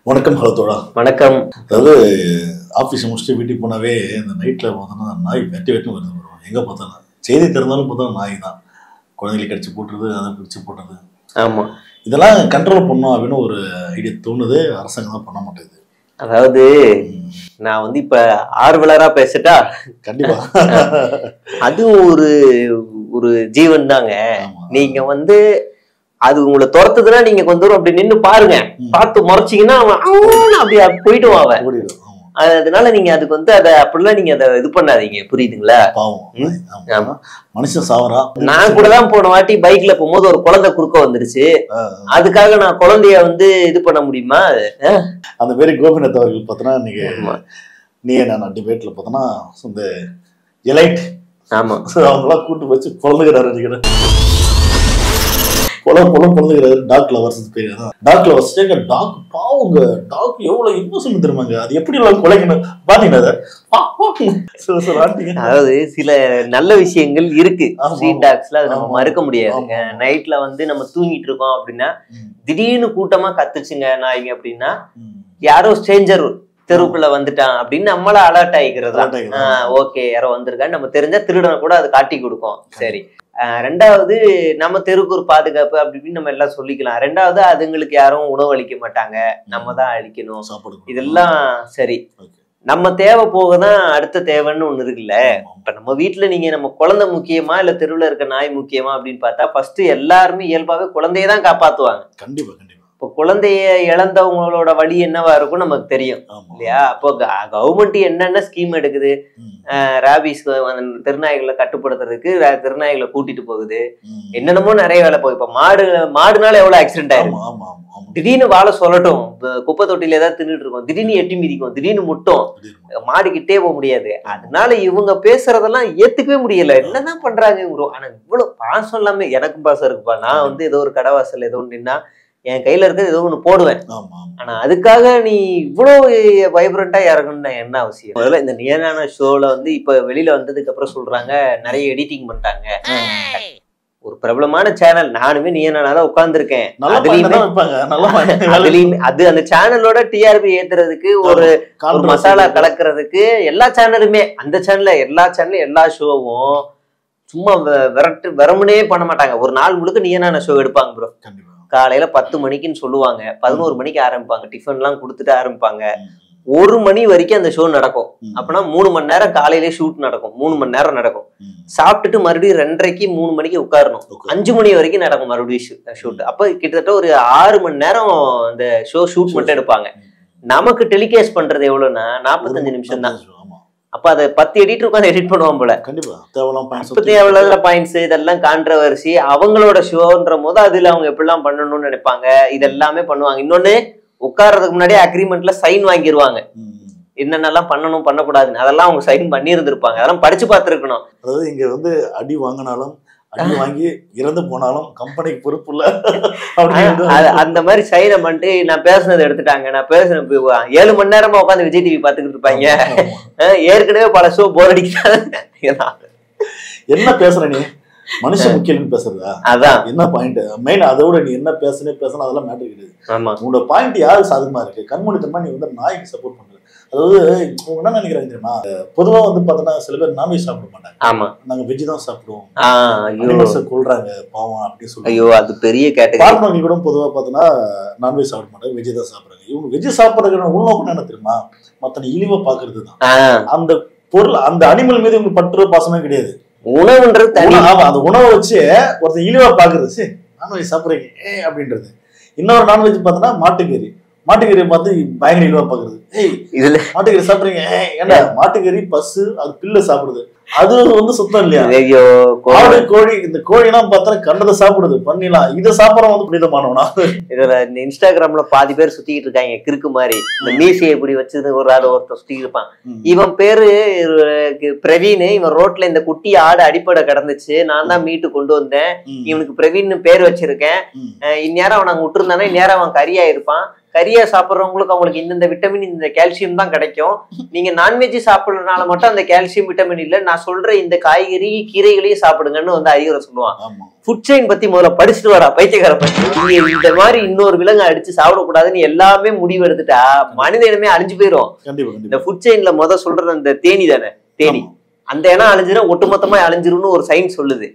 வணக்கம் ஹலோ தோழா. வணக்கம். அதாவது ஆஃபீஸ் முடிச்சுட்டு வீட்டுக்கு போனாவே இந்த நைட்டில் பார்த்தோன்னா நாய் வெட்டி வருது வரும். எங்கே பார்த்தாலும் செய்தி திறந்தாலும் பார்த்தா நாய் தான். குழந்தைகளை கடிச்சு போட்டுறது, அதை பிடிச்சி போட்டுறது. ஆமாம், இதெல்லாம் கண்ட்ரோல் பண்ணோம் அப்படின்னு ஒரு ஐடியா தோணுது. அரசாங்கம் தான் பண்ண மாட்டேங்குது. அதாவது நான் இப்ப ஆர்வலரா பேசிட்டா கண்டிப்பா அது ஒரு ஒரு ஜீவன் தாங்க. நீங்க அது உங்களை துரத்துதுன்னா நீங்க கொஞ்ச தூரம் அப்படி நின்று பாருங்க. பார்த்து முறைச்சிங்கன்னா அவன் அப்படி போயிடுவான் அவன். அதனால நீங்க அதுக்கு அதை அப்படிலாம் நீங்க அதை இது பண்ணாதீங்க, புரியுதுங்களா? மனுஷன் சாவரா. நான் கூட தான் போன வாட்டி பைக்ல போகும்போது ஒரு குழந்தை குறுக்க வந்துருச்சு. அதுக்காக நான் குழந்தைய இது பண்ண முடியுமா? அந்த மாரி கோபிநாத் அவர்கள் பார்த்தோன்னா நீ நான் டிபேட்ல பார்த்தோன்னா இந்த எலைட் ஆமா அவங்களாம் கூட்டு வச்சு குழந்தைகிறாரு நினைக்கிறேன். பொழுதுகிறாரு. டாக் லவர்ஸ் பேரு. டாக் லவர்ஸ் டாக் பாவங்க. டாக் எவ்வளவு இன்னும் தெரியுமாங்க. அது எப்படி எல்லாம் குலைக்கணும் பாத்தீங்கன்னா அதாவது சில நல்ல விஷயங்கள் இருக்கு ஸ்ட்ரீட் டாக்ஸ்ல, அது நம்ம மறுக்க முடியாது. நைட்ல நம்ம தூங்கிட்டு இருக்கோம் அப்படின்னா திடீர்னு கூட்டமா கத்துச்சுங்க நாய்ங்க அப்படின்னா யாரோ ஸ்ட்ரேஞ்சர் தெருவுக்குள்ள வந்துட்டான் அப்படின்னு நம்மள அலர்ட் ஆகிக்கிறது. ஓகே, யாரோ வந்திருக்கான்னு நம்ம தெரிஞ்சா திருடனை கூட அது காட்டி கொடுக்கும். சரி, ரெண்டாவது நம்ம தெருக்கு ஒரு பாதுகாப்பு அப்படி இப்படின்னு நம்ம எல்லாம் சொல்லிக்கலாம். ரெண்டாவது அதுங்களுக்கு யாரும் உணவு அளிக்க மாட்டாங்க, நம்ம தான் அளிக்கணும். இதெல்லாம் சரி, நம்ம தேவை போகதான் அடுத்த தேவைன்னு ஒண்ணு இருக்குல்ல. இப்ப நம்ம வீட்டுல நீங்க நம்ம குழந்தை முக்கியமா இல்ல தெருவுல இருக்க நாய் முக்கியமா அப்படின்னு பார்த்தா ஃபர்ஸ்ட் எல்லாருமே இயல்பாவே குழந்தையதான் காப்பாத்துவாங்க. கண்டிப்பா கண்டிப்பா. இப்போ குழந்தைய இழந்தவங்களோட வழி என்னவா இருக்கும் நமக்கு தெரியும் இல்லையா? அப்போ கவர்மெண்ட் என்னென்ன ஸ்கீம் எடுக்குது, ராபிஸ் திருநாய்களை கட்டுப்படுத்துறதுக்கு திருநாய்களை கூட்டிட்டு போகுது, என்னென்னமோ நிறைய வேலை போகுது. இப்போ மாடுனால எவ்வளவு ஆக்சிடென்ட் ஆயிரும். திடீர்னு வாழை சொல்லட்டும், குப்பை தொட்டில ஏதாவது தின்னுட்டு இருக்கோம், திடீர்னு எட்டி மிதிக்கும், திடீர்னு முட்டும், மாடு கிட்டே போக முடியாது. அதனால இவங்க பேசுறதெல்லாம் ஏத்துக்கவே முடியல. என்னதான் பண்றாங்க இவங்க. ஆனா இவ்வளவு பாசம் இல்லாம எனக்கும் பாசம் இருக்குப்பா. நான் ஏதோ ஒரு கடைவாசல் ஏதோ ஒண்ணுன்னா என் கையில இருக்கிறது ஏதோ ஒண்ணு போடுவேன். ஆனா அதுக்காக நீ இவ்வளவு வைப்ரண்டா இறங்கணும்னா என்ன அவசியம்? முதல்ல இந்த நியனான ஷோல இப்ப வெளியில வந்ததுக்கு அப்புறம் சொல்றாங்க நிறைய எடிட்டிங் பண்ணிட்டாங்க. ஒரு பிரபலமான சேனல், நானுமே நியனானாதான் உட்கார்ந்துருக்கேன். அதுலயுமே அது அந்த சேனலோட டிஆர்பி ஏத்துறதுக்கு ஒரு மசாலா கலக்குறதுக்கு எல்லா சேனலுமே, அந்த சேனல்ல எல்லா ஷோவும் சும்மா வெறமுனே பண்ண மாட்டாங்க. ஒரு நாள் முழுக்க நியனான ஷோ எடுப்பாங்க ப்ரோ. காலையில 10 மணிக்குன்னு சொல்லுவாங்க, 11 மணிக்கு ஆரம்பிப்பாங்க, டிஃபன் எல்லாம் கொடுத்துட்டு ஆரம்பிப்பாங்க. 1 மணி வரைக்கும் அந்த ஷோ நடக்கும். அப்படின்னா 3 மணி நேரம் காலையிலே ஷூட் நடக்கும். 3 மணி நேரம் நடக்கும். சாப்பிட்டுட்டு மறுபடியும் 2:30 3 மணிக்கு உட்காரணும். 5 மணி வரைக்கும் நடக்கும் மறுபடியும் ஷூட். அப்ப கிட்டத்தட்ட ஒரு 6 மணி நேரம் அந்த ஷூட் மட்டும் எடுப்பாங்க. நமக்கு டெலிகாஸ்ட் பண்றது எவ்வளவுன்னா 45 நிமிஷம் தான். அப்ப அதை 10 எடிட்டர் உட்காந்து எடிட் பண்ணுவான் போல. தேவையில்லாத பாயிண்ட்ஸ் இதெல்லாம் கான்ட்ரவர்சி அவங்களோட ஷோன்ற போது அதுல அவங்க எப்படிலாம் பண்ணணும்னு நினைப்பாங்க. இதெல்லாமே பண்ணுவாங்க. இன்னொன்னு, உட்கார்றதுக்கு முன்னாடியே அக்ரிமெண்ட்ல சைன் வாங்கிடுவாங்க, என்னென்னலாம் பண்ணணும் பண்ணக்கூடாதுன்னு. அதெல்லாம் அவங்க சைன் பண்ணி இருந்திருப்பாங்க. அதெல்லாம் படிச்சு பார்த்துருக்கணும். அதாவது இங்க அடி வாங்கினாலும் அடி வாங்கி இறந்து போனாலும் கம்பெனிக்கு பொறுப்பு இல்ல. அந்த மாதிரி சைனை பண்ணிட்டு நான் பேசுனதை எடுத்துட்டாங்க. நான் பேசுன 7 மணி நேரமா உட்காந்து விஜய் டிவி பாத்துக்கிட்டு இருப்பாங்க. ஏற்கனவே பல ஷோ போர் அடிக்கிறாங்க. என்ன பேசுற நீ? மனுஷன் முக்கியம் பேசுறதா? அதான் என்ன பாயிண்ட் மெயின். அதோட நீ என்ன பேசணும் அதெல்லாம் மேட்டர் கிடையாது. உன்னோட பாயிண்ட் யாரு சாதகமா இருக்கு? கண்மூடித்தனமா நீ நாய்க்கு சப்போர்ட் பண்ற. அதாவது என்ன நினைக்கிறாங்க தெரியுமா? பொதுவா பாத்தோம்னா சில பேர் நான்வெஜ் சாப்பிட மாட்டாங்க. ஆமா, நாங்க வெஜ் தான் சாப்பிடுவோம் கொள்றாங்க பாவம் அப்படின்னு சொல்லி. ஐயோ, அது பெரிய கேட்டகரி. பார்ப்பனங்க கூட பொதுவா பாத்தோம்னா நான்வெஜ் சாப்பிட மாட்டாங்க, வெஜ் தான் சாப்பிடுறாங்க. இவங்க வெஜ் சாப்பிடுறதுக்கு உள்நோக்கம் என்ன தெரியுமா? மத்தனை இழிவா பாக்குறது தான். அந்த பொருள், அந்த அனிமல் மீது உங்களுக்கு பற்று பாசமே கிடையாது. உணவுன்றது தனி. அந்த உணவை வச்சு ஒருத்தர் இழிவா பாக்குறது, சரி நான்வெஜ் சாப்பிடுறீங்க அப்படின்னு. இன்னொரு நான்வெஜ் பார்த்தோன்னா மாட்டுக்கறி பார்த்து பயங்கர இழிவா பாக்குறது. இதுல மாட்டுக்கறி சாப்பிடுறீங்க ஏன்னா மாட்டுக்கறி பசு அது பில்ல சாப்பிடுது, அது சுத்தம் இல்லையா? ஆடு கோழி, இந்த கோழி எல்லாம் பார்த்தா கண்டதை சாப்பிடுது, பண்ணிடலாம். இதை சாப்பிடறவன் புனிதமானவனா? இதுல இந்த இன்ஸ்டாகிராம்ல பாதி பேர் சுத்திக்கிட்டு இருக்காங்க கிறுக்கு மாதிரி. இந்த மீசையை இப்படி வச்சது ஒரு ஆள் ஒருத்தர் சுத்தி இருப்பான். இவன் பேரு பிரவீன். இவன் ரோட்ல இந்த குட்டி ஆடு அடிப்படை கிடந்துச்சு, நான் தான் மீட்டு கொண்டு வந்தேன், இவனுக்கு பிரவீன் பேர் வச்சிருக்கேன், இந்நேரம் அவன் அங்க விட்டுருந்தானே இந்நேரம் அவன் கரியா இருப்பான், கறியை சாப்பிட்றவங்களுக்கு அவங்களுக்கு இந்த விட்டமின் இந்த கால்சியம் தான் கிடைக்கும். நீங்க நான்வெஜ் சாப்பிட்றதுனால மட்டும் அந்த கால்சியம் விட்டமின் இல்ல, நான் சொல்ற இந்த காய்கறி கீரைகளையும் சாப்பிடுங்கன்னு வந்து அறிவுரை சொல்லுவான். ஃபுட் செயின் பத்தி முதல்ல படிச்சுட்டு வரா பைத்தியக்கார பத்தி. இந்த மாதிரி இன்னொரு விலங்கு அடிச்சு சாப்பிடக்கூடாதுன்னு எல்லாமே முடிவு எடுத்துட்டா மனித இனமே அழிஞ்சு போயிரும். இந்த ஃபுட் செயின்ல சொல்றது அந்த தேனி தானே, தேனி அந்த இனம் அழிஞ்சிரும், ஒட்டுமொத்தமா அழிஞ்சிரும்னு ஒரு சயின்ஸ் சொல்லுது.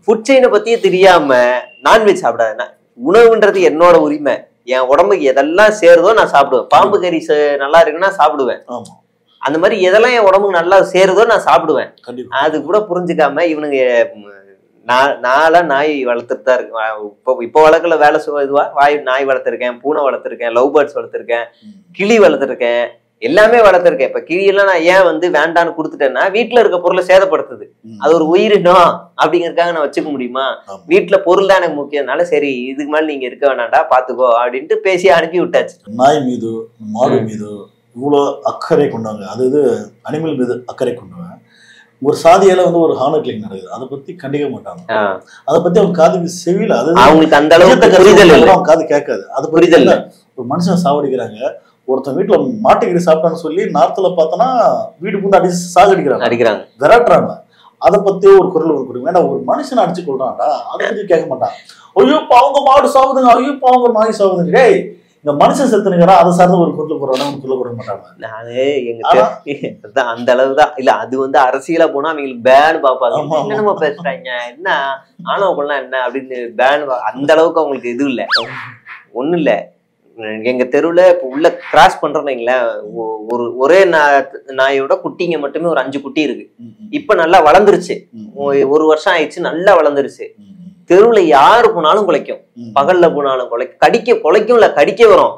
ஃபுட் செயினை பத்தியே தெரியாம நான்வெஜ் சாப்பிடாது. உணவுன்றது என்னோட உரிமை, என் உடம்புக்கு எதெல்லாம் சேருதோ நான் சாப்பிடுவேன். பாம்பு கறி நல்லா இருக்குன்னா சாப்பிடுவேன். அந்த மாதிரி எதெல்லாம் என் உடம்புக்கு நல்லா சேருதோ நான் சாப்பிடுவேன். அது கூட புரிஞ்சுக்காம இவனுங்க நாய் வளர்த்துட்டு தான் இருக்கு. இப்போ வளர்க்கல வேலை இதுவா நாய் வளர்த்துருக்கேன், பூனை வளர்த்துருக்கேன், லவ் பேர்ட்ஸ் வளர்த்துருக்கேன், கிளி வளர்த்துருக்கேன், எல்லாமே வளர்த்துருக்கேன். இப்ப கிளியெல்லாம் நான் ஏன் வேண்டான்னு கொடுத்துட்டேன்னா வீட்டுல இருக்க பொருளை சேதப்படுத்துது, அது ஒரு உயிரினம் அப்படிங்கறதுக்காக நான் வச்சுக்க முடியுமா? வீட்டுல பொருள் தான் எனக்கு முக்கியம்னால சரி இதுக்கு மேல நீங்க இருக்க வேணாண்டா பாத்துக்கோ அப்படின்ட்டு பேசி அனுப்பி விட்டாச்சு. நாய் மீது மாடு மீது இவ்வளவு அக்கறை கொண்டாங்க, அது அனிமல் மீது அக்கறை கொண்டவன் ஒரு சாதியால ஒரு ஹானர் கிளிக் நடக்குது, அதை பத்தி கண்டிக்க மாட்டாங்க. அதை பத்தி அவங்க காதுக்கு செவியில அது அவங்களுக்கு அந்த அளவுக்கு காது கேட்காது. அது புரிதல். ஒரு மனுஷன் சாவடிக்கிறாங்க, ஒருத்தன் வீட்டுல மாட்டுக்கறி சாப்பிட்டான்னு சொல்லி நார்த்துல பார்த்தோன்னா வீடு பூந்து அடிச்சு சாகடிக்கிறாங்க, விரட்டுறாங்க. அதை பத்தி ஒரு குரல் கொடுங்க. ஏன்னா ஒரு மனுஷனை அடிச்சு கொள்றான்டா, அதை பத்தி கேட்க மாட்டான். ஐயோ பாவங்க மாடு சாவுதுங்க, ஐயோ பாவங்க நாய் சாவுதுங்க. டேய் இந்த மனுஷன் செத்துனுங்கிறா அதை சார்ந்த ஒரு குரல் போடுறாங்க, குரல் போட மாட்டாங்க. நானு எங்க அந்த அளவுதான் இல்ல. அது அரசியலா போனா அவங்களுக்கு பேன் பாப்பாங்க, என்னமா பேசுறாங்க, என்ன ஆணவ கொள்ளலாம் என்ன அப்படின்னு பேன். அந்த அளவுக்கு அவங்களுக்கு இது இல்ல, ஒண்ணு இல்ல. எங்க தெருவுல இப்ப உள்ள கிராஸ் பண்றோம்னீங்களா, ஒரே நாயோட குட்டிங்க மட்டுமே ஒரு 5 குட்டி இருக்கு. இப்ப நல்லா வளர்ந்துருச்சு, 1 வருஷம் ஆயிடுச்சு, நல்லா வளர்ந்துருச்சு. தெருவுல யாரு போனாலும் குலைக்கும், பகல்ல போனாலும் குலைக்கும் இல்ல கடிக்க வரும்.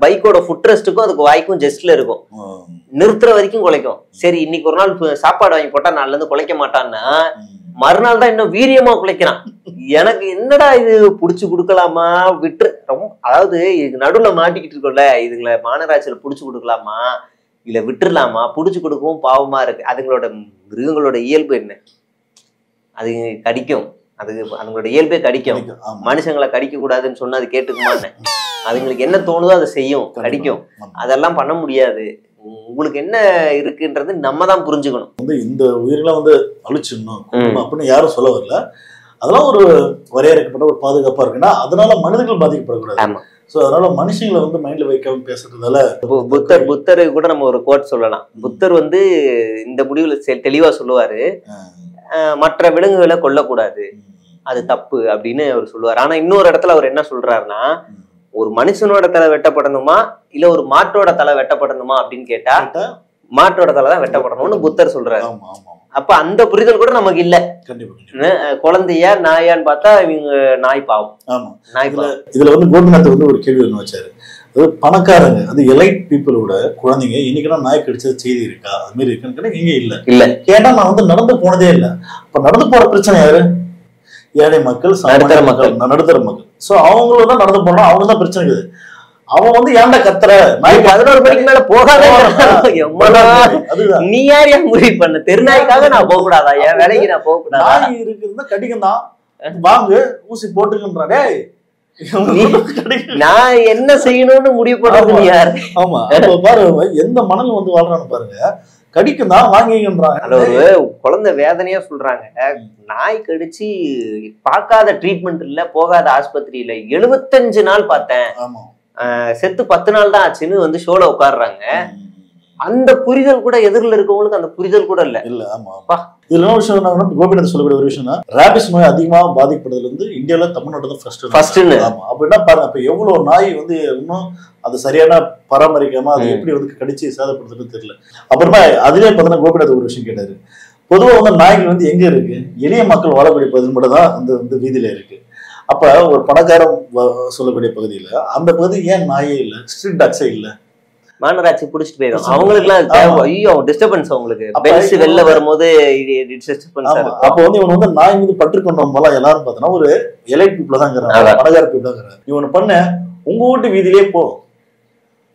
பைக்கோட ஃபுட் ரெஸ்ட்டுக்கும் அதுக்கு வாய்க்கும் ஜஸ்ட்ல இருக்கும், நிறுத்துற வரைக்கும் குலைக்கும். சரி இன்னைக்கு ஒரு நாள் சாப்பாடு வாங்கி போட்டா நாள்ல இருந்து குலைக்க மாட்டான்னா மறுநாள் தான் இன்னும் வீரியமா குலைக்கிறான். எனக்கு என்னடா இது புடிச்சு கொடுக்கலாமா விட்டு ரொம்ப, அதாவது இது நடுவுல மாட்டிக்கிட்டு இருக்கோம்ல, இதுங்களை மாநகராட்சியில புடிச்சு கொடுக்கலாமா இல்ல விட்டுறலாமா? புடிச்சு கொடுக்கவும் பாவமா இருக்கு. அதுங்களோட மிருகங்களோட இயல்பு என்ன, அது கடிக்கும், அதுங்களோட இயல்பே கடிக்கும். மனுஷங்களை கடிக்க கூடாதுன்னு சொன்னா அது கேட்டுக்குமான்னு, அதுங்களுக்கு என்ன தோணுதோ அதை செய்யும், கடிக்கும். அதெல்லாம் பண்ண முடியாது. உங்களுக்கு என்ன இருக்குன்றது நம்ம தான் புரிஞ்சுக்கணும். இந்த உயிரெல்லாம் அழிச்சிடணும் அப்படின்னு யாரும் சொல்ல வரல. அதெல்லாம் ஒரு வரையறுக்கப்பட்ட ஒரு பாதுகாப்பா இருக்குன்னா அதனால மனிதர்கள் பாதிக்கப்படக்கூடாது. சோ அதனால மனுஷங்களை மைண்ட்ல வைக்காம பேசுறதுனால புத்தருக்கு கூட நம்ம ஒரு கோட் சொல்லலாம். புத்தர் இந்த முடிவுல தெளிவா சொல்லுவாரு, மற்ற விலங்குகளை கொல்லக்கூடாது, அது தப்பு அப்படின்னு அவர் சொல்லுவார். ஆனா இன்னொரு இடத்துல அவர் என்ன சொல்றாருன்னா, ஒரு மனுஷனோட தலை வெட்டப்படணுமா இல்ல ஒரு மாட்டோட தலை வெட்டப்படணுமா அப்படின்னு கேட்டா மாட்டோட தலை தான் வெட்டப்படணும்னு புத்தர் சொல்றாரு. அப்ப அந்த புரிதல் கூட நமக்கு இல்ல. குழந்தையா நாயான்னு பார்த்தா இவங்க நாய் பாவம். இதுல கோபிநாத் ஒரு கேள்வி ஒண்ணு வச்சாரு. பணக்காரங்க அது எலைட் பீப்புளோட குழந்தைங்க இன்னைக்கு நாய் கடிச்ச செய்தி இருக்கா, அது மாதிரி இருக்குன்னு இங்க இல்ல. ஏன்னா நான் நடந்து போனதே இல்லை. அப்ப நடந்து போற பிரச்சனை யாரு? ஏழை மக்கள், நடுத்தர மக்கள். சோ அவங்களோட நடந்து போனா அவங்க தான் பிரச்சனை இருக்குது. அவன் ஏன்டா கத்துற, நாய் 11 மணிக்கு மேல போகாத, நீ யார் ஏன் முடிவு பண்ண? தெருநாய்க்காக நான் போக கூடாதா? என் வேலைக்கு நான் போக கூடாதா? நாய் இருக்குதுன்னா கடிக்கும் தான், வாங்கு ஊசி போட்டுக்கின்றானே. நான் என்ன செய்யணும்னு முடிவு பண்றது யாரு? ஆமா பாரு, எந்த மணல் வாழ்றான்னு பாருங்க. கடிக்கும் தான் வாங்கிக்கின்றாங்க. அது ஒரு குழந்தை வேதனையா சொல்றாங்க, நாய் கடிச்சு பார்க்காத ட்ரீட்மெண்ட் இல்ல, போகாத ஆஸ்பத்திரியில 75 நாள் பார்த்தேன், செத்து 10 நாள் தான் ஆச்சுன்னு ஷோல உட்காடுறாங்க. அந்த புரிதல் கூட எதிரில் இருக்கவங்களுக்கு அந்த புரிதல் கூட இல்ல. ஆமா இதுல என்ன விஷயம் கோபிநாத் சொல்லக்கூடிய ஒரு விஷயம், ராபிஸ் நோய் அதிகமா பாதிக்கப்படுறது இந்தியாவில தமிழ்நாடு தான் ஃபர்ஸ்ட். அப்படின்னா பாருங்க, அப்ப எவ்வளவு நாய் இன்னும் அது சரியான பராமரிக்காம அது எப்படி கடிச்சு சேதப்படுத்துறது தெரியல. அப்புறமா அதுலயே பாத்தீங்கன்னா கோபிநாத் ஒரு விஷயம் கேட்டாரு. பொதுவா நாய்கள் எங்க இருக்கு, எளிய மக்கள் வாழக்கூடிய பகுதியில் மட்டும் தான் அந்த வீதியில இருக்கு. அப்ப ஒரு பணக்காரம் சொல்லக்கூடிய பகுதியில அந்த பகுதி ஏன் நாயே இல்ல, ஸ்ட்ரீட் டாக்ஸே இல்ல? மாநகராட்சி புடிச்சிட்டு போயிடும். அவங்களுக்கு எல்லாம் ஐயோ டிஸ்டர்பன்ஸ், அவங்களுக்கு பெல்ஸ் வெளில வரும்போது அப்ப இவன் நாய் மீது பற்று கொண்டவங்க எல்லாம் எல்லாரும் பார்த்தோன்னா ஒரு எலைட் பீப்புள் தான் இருக்கிறாங்க, பணக்கார பீப்புள் தான் இருக்கிறாங்க. இவனை பண்ண உங்க வீட்டு வீதியிலேயே போ,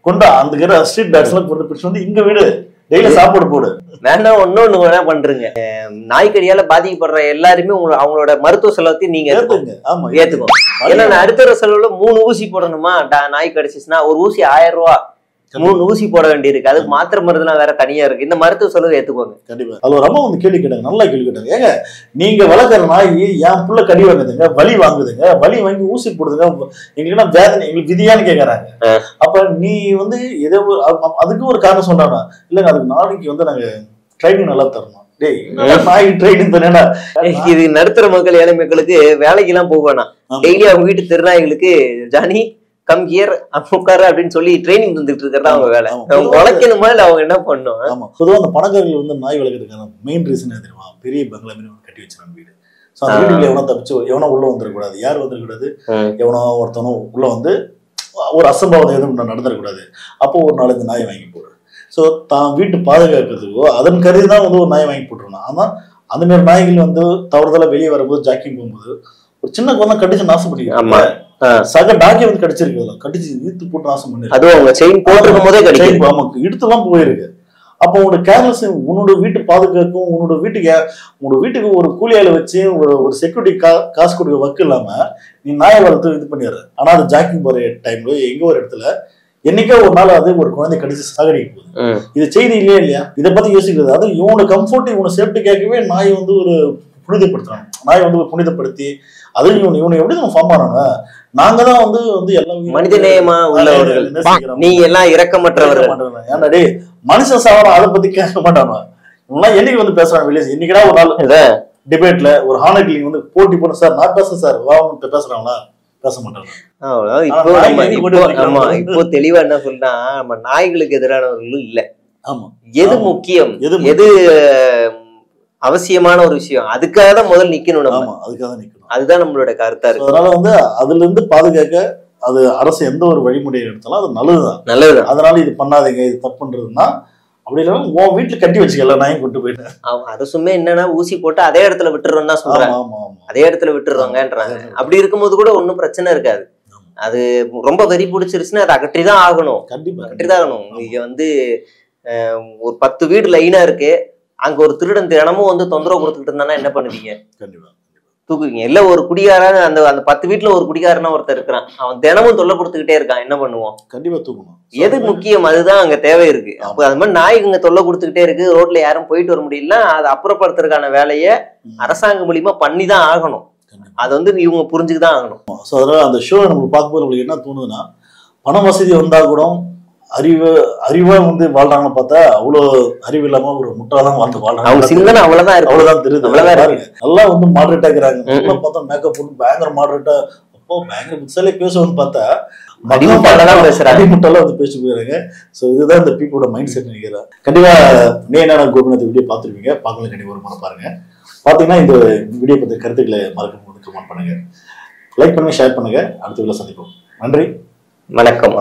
கொண்டா அந்த ஸ்ட்ரீட் டாக்ஸ் எல்லாம் கொண்டு பிடிச்சு இங்க வீடு டெய்லி சாப்பாடு போடு. வேண்டாம், ஒன்னொன்னு வேணா பண்றீங்க. நாய்க்கடியால பாதிக்கப்படுற எல்லாருமே அவங்களோட மருத்துவ செலவத்தையும் நீங்க ஏத்துக்கோ. ஏன்னா அடுத்த செலவுல 3 ஊசி போடணுமா, நாய் கடிச்சிச்சுன்னா ஒரு ஊசி 1000 ரூபா, 3 ஊசி போட வேண்டி இருக்கு. அதுக்கு மாத்திரை மருந்துலாம் வேற தனியா இருக்கு. இந்த மருத்துவ செலவு ஏத்துக்கோங்க. கண்டிப்பா. அது ஒரு அம்மா வந்து கேள்வி கேட்டாங்க, நல்லா கேள்வி கேட்டாங்க. ஏங்க நீங்க வளர்க்குற நாய் என் புள்ள கடி வாங்குதுங்க, வலி வாங்குதுங்க, வலி வாங்கி ஊசி போடுதுங்க, எங்களுக்கு வேதனை, எங்களுக்கு விதியான்னு கேட்கறாங்க. அப்ப நீ வந்து ஏதோ அதுக்கு ஒரு காரணம் சொல்றானா, இல்லைங்க அதுக்கு நாளைக்கு வந்து நாங்க ட்ரைனிங் நல்லா தரணும். இது நடுத்தர மக்கள், ஏழை மக்களுக்கு வேலைக்கு எல்லாம் போக வேணாம். டெய்லி அவங்க வீட்டு திருநாய்களுக்கு ஜானி கம் ஹியர் உட்காரு அப்படின்னு சொல்லி ட்ரைனிங் தந்துட்டு இருக்கிறதா அவங்க வேலை. அவங்க உழைக்கணுமா இல்ல அவங்க என்ன பண்ணும்? ஆமா, பொதுவாக அந்த பணக்காரர்கள் வந்து நாய் வளர்க்கறதுக்கான மெயின் ரீசன் என்ன தெரியுமா? பெரிய பங்களா மாதிரி கட்டி வச்சிருக்காங்க வீடு. ஸோ அந்த வீட்டுல எவனோ தப்பிச்சு எவனோ உள்ள வந்துடக்கூடாது, யார் வந்துடக்கூடாது, எவனோ ஒருத்தனும் உள்ள வந்து ஒரு அசம்பாவம் எதுவும் நடந்துடக்கூடாது. அப்போ ஒரு 4-5 நாயை வாங்கி போடு. ஸோ தான் வீட்டு பாதுகாக்கிறதுக்கோ அதன் கருதி தான் வந்து ஒரு நாயை வாங்கி போட்டுருணும். ஆனால் அந்த மாதிரி நாய்கள் வந்து தவறுதலா வெளியே வரும்போது ஜாக்கிங் போகும்போது ஒரு சின்ன குழந்தை கடிச்சு நாசம் பண்ணிக்கிறாங்க. சக டாக்கி வந்து கடிச்சிருக்கு, கடிச்சு இழுத்து போட்டு நாசம் பண்ணிருக்கு. அதுவும் அவங்க செயின் போட்டிருக்கும் போதே கடிச்சு ஆமாக்கு இடுத்துலாம் போயிருக்கு. அப்போ உன்னோட கேர்லெஸ் உன்னோட வீட்டு பாதுகாக்கும், உன்னோட வீட்டுக்கு ஒரு கூலியால வச்சு ஒரு செக்யூரிட்டி காசு கொடுக்க வக்கு இல்லாம நீ நாயை வளர்த்து இது பண்ணிடுற. ஆனா அது ஜாக்கிங் போற டைம்ல எங்க ஒரு இடத்துல என்னைக்கோ ஒரு நாள் அது ஒரு குழந்தை கடிச்சு சாகடிக்க போகுது. இது செய்தி இல்லையா? இதை பத்தி யோசிக்கிறது. அது இவனோட கம்ஃபர்ட், இவனை சேஃப்டி கேட்கவே நாய் வந்து ஒரு புனிதப்படுத்துறாங்க. நாய் வந்து ஒரு புனிதப்படுத்தி அது இவனை எப்படி நம்ம ஃபார்ம் ஆனாங்க. நாங்க தான் வந்து எல்லாம் மனிதநேயமா உள்ளவர்கள், நீங்க எல்லாம் இரக்கமற்றவர்கள். ஏன்னா டே மனுஷன் சாவரம் அதை பத்தி கேட்க மாட்டாங்க. இவங்கெல்லாம் என்னைக்கு வந்து பேசுறாங்க வெளியே. இன்னைக்குடா ஒரு நாள் டிபேட்ல ஒரு ஹானர் வந்து போட்டி போன சார் நான் பேசுறேன் சார் பேசுறாங்களா? பேச மாட்டாங்க. இப்போ தெளிவா என்ன சொல்றா, நம்ம நாய்களுக்கு எதிரானவர்களும் இல்ல. ஆமா, எது முக்கியம், எது அவசியமான ஒரு விஷயம், அதுக்காக தான் முதல் நிக்கணும். நம்ம அதுக்காக தான் நிக்கணும். அதுதான் நம்மளோட கருத்தா இருக்கு. அதனால வந்து அதுல இருந்து பாதுகாக்க அது அரசு எந்த ஒரு வழிமுறையை எடுத்தாலும் அது நல்லதுதான். அதனால இது பண்ணாதீங்க, இது தப்புன்றதுன்னா அப்படி இல்லைன்னா உன் வீட்டுல கட்டி வச்சுக்கல, நாயும் கொண்டு போயிட்டேன். அரசுமே என்னன்னா ஊசி போட்டு அதே இடத்துல விட்டுறோம் தான் சொல்றாங்க. அதே இடத்துல விட்டுறாங்கன்றாங்க. அப்படி இருக்கும்போது கூட ஒன்னும் பிரச்சனை இருக்காது. அது ரொம்ப வெறி பிடிச்சிருச்சுன்னா அதை அகற்றிதான் ஆகணும். கண்டிப்பா அகற்றிதான் ஆகணும். இங்க வந்து ஒரு 10 வீடு லைனா இருக்கு, அங்க ஒரு திருடன் தினமும் வந்து தொந்தரவு கொடுத்துட்டு இருந்தானா என்ன பண்ணுவீங்க? கண்டிப்பா தூக்குவீங்க. இல்ல ஒரு குடிகாரன் அந்த 10 வீட்டுல ஒரு குடிகாரனா ஒருத்தர் இருக்கிறான், அவன் தினமும் தொல்லை கொடுத்துக்கிட்டே இருக்கான், என்ன பண்ணுவோம்? கண்டிப்பா தூக்கணும். எது முக்கியம், அதுதான் அங்க தேவை இருக்கு. அப்ப அது மாதிரி நாய்க்கு தொல்லை கொடுத்துக்கிட்டே இருக்கு, ரோட்ல யாரும் போயிட்டு வர முடியல, அதை அப்புறப்படுத்துறதுக்கான வேலையை அரசாங்கம் மூலியமா பண்ணிதான் ஆகணும். அது வந்து இவங்க புரிஞ்சுக்குதான் ஆகணும். ஸோ அதனால அந்த ஷோ நம்ம பார்க்கும்போது நம்மளுக்கு என்ன தோணுதுன்னா, பண வசதி வந்தா கூட அறிவா வந்து வாழ்றாங்கன்னு பார்த்தா அவ்வளோ அறிவு இல்லாம ஒரு முட்டாதான் வாழ்றாங்க. அவங்க சிந்தனை அவ்வளவுதான் தெரியுது. நல்லா வந்து மாடரேட்டா இருக்கிறாங்க. பார்த்தா மேக்கப் போட்டு பயங்கர மாடரேட்டா, அப்போ பயங்கர புத்தாலே பேசுவோம்னு பார்த்தா அடிமுட்டாலாம் வந்து பேசிட்டு போயிருக்காங்க. ஸோ இதுதான் இந்த பீப்புளோட மைண்ட் செட் நினைக்கிறேன். கண்டிப்பா நேனான கோபிநாத் வீடியோ பார்த்துருப்பீங்க. பார்க்கலாம், கண்டிப்பா ஒரு முறை பாருங்க. பார்த்தீங்கன்னா இந்த வீடியோ பற்றி கருத்துக்களை மறக்காம கமெண்ட் பண்ணுங்க, லைக் பண்ணுங்க, ஷேர் பண்ணுங்க. அடுத்த வீடியோல சந்திப்போம். நன்றி, வணக்கம்.